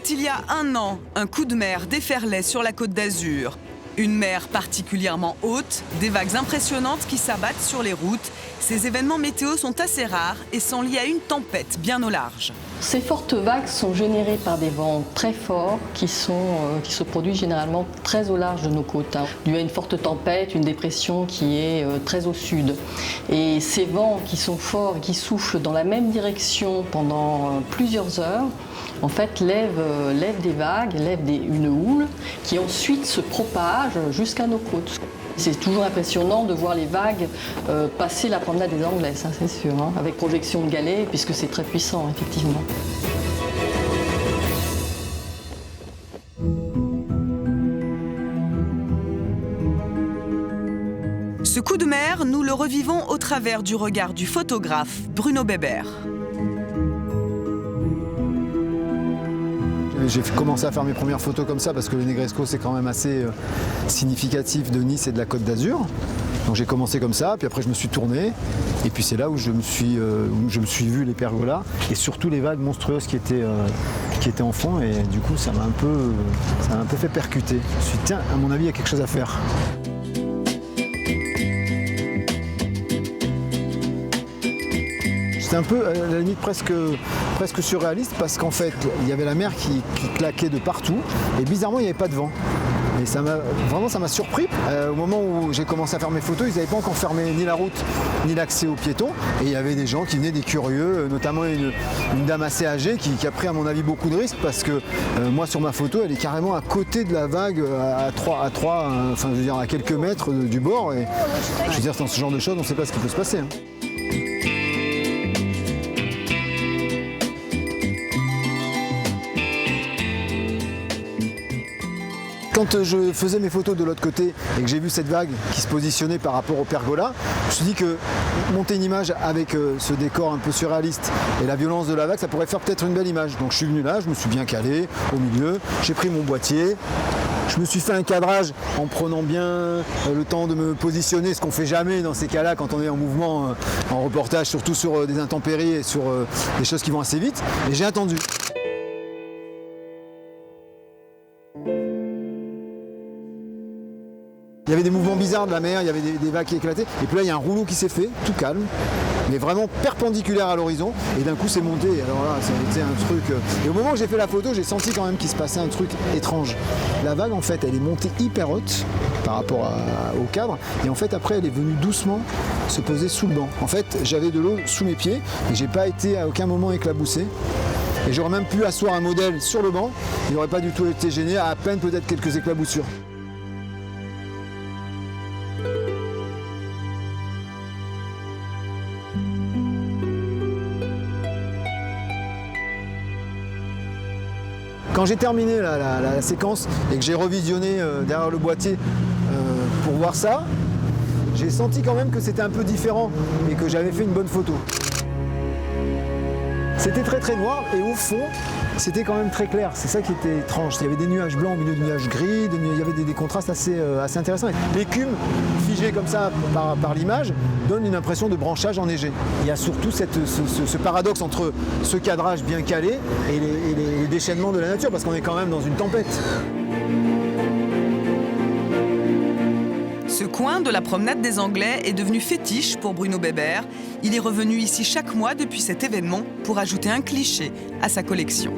C'était il y a 1 an, un coup de mer déferlait sur la Côte d'Azur. Une mer particulièrement haute, des vagues impressionnantes qui s'abattent sur les routes. Ces événements météo sont assez rares et sont liés à une tempête bien au large. Ces fortes vagues sont générées par des vents très forts qui se produisent généralement très au large de nos côtes. Dû à une forte tempête, une dépression qui est très au sud. Et ces vents qui sont forts et qui soufflent dans la même direction pendant plusieurs heures, en fait, lèvent des vagues, une houle qui ensuite se propage jusqu'à nos côtes. C'est toujours impressionnant de voir les vagues passer la promenade des Anglais, ça c'est sûr, avec projection de galets, puisque c'est très puissant, effectivement. Ce coup de mer, nous le revivons au travers du regard du photographe Bruno Bébert. J'ai commencé à faire mes premières photos comme ça parce que le Negresco c'est quand même assez significatif de Nice et de la Côte d'Azur. Donc j'ai commencé comme ça, puis après je me suis tourné et puis c'est là où je me suis vu les pergolas et surtout les vagues monstrueuses qui étaient en fond et du coup ça m'a un peu fait percuter. Je me suis dit tiens, à mon avis il y a quelque chose à faire. C'était un peu, à la limite, presque surréaliste parce qu'en fait, il y avait la mer qui claquait de partout et bizarrement, il n'y avait pas de vent. Et ça m'a surpris. Au moment où j'ai commencé à faire mes photos, ils n'avaient pas encore fermé ni la route, ni l'accès aux piétons. Et il y avait des gens qui venaient, des curieux, notamment une dame assez âgée qui a pris à mon avis beaucoup de risques parce que moi sur ma photo, elle est carrément à côté de la vague, à quelques mètres du bord. Et je veux dire, dans ce genre de choses, on ne sait pas ce qui peut se passer. Quand je faisais mes photos de l'autre côté et que j'ai vu cette vague qui se positionnait par rapport au pergola, je me suis dit que monter une image avec ce décor un peu surréaliste et la violence de la vague, ça pourrait faire peut-être une belle image. Donc je suis venu là, je me suis bien calé au milieu, j'ai pris mon boîtier, je me suis fait un cadrage en prenant bien le temps de me positionner, ce qu'on ne fait jamais dans ces cas-là quand on est en mouvement, en reportage, surtout sur des intempéries et sur des choses qui vont assez vite. Et j'ai attendu. Il y avait des mouvements bizarres de la mer, il y avait des vagues qui éclataient. Et puis là, il y a un rouleau qui s'est fait, tout calme, mais vraiment perpendiculaire à l'horizon. Et d'un coup, c'est monté. Alors là, ça a été un truc... Et au moment où j'ai fait la photo, j'ai senti quand même qu'il se passait un truc étrange. La vague, en fait, elle est montée hyper haute par rapport au cadre. Et en fait, après, elle est venue doucement se poser sous le banc. En fait, j'avais de l'eau sous mes pieds et j'ai pas été à aucun moment éclaboussé. Et j'aurais même pu asseoir un modèle sur le banc. Il n'aurait pas du tout été gêné, à peine peut-être quelques éclaboussures. Quand j'ai terminé la séquence et que j'ai revisionné derrière le boîtier pour voir ça, j'ai senti quand même que c'était un peu différent et que j'avais fait une bonne photo. C'était très très noir et au fond, c'était quand même très clair. C'est ça qui était étrange. Il y avait des nuages blancs au milieu de nuages gris, il y avait des contrastes assez intéressants. L'écume figée comme ça par l'image donne une impression de branchage enneigé. Il y a surtout ce paradoxe entre ce cadrage bien calé et les déchaînements de la nature, parce qu'on est quand même dans une tempête. Ce coin de la promenade des Anglais est devenu fétiche pour Bruno Bébert. Il est revenu ici chaque mois depuis cet événement pour ajouter un cliché à sa collection.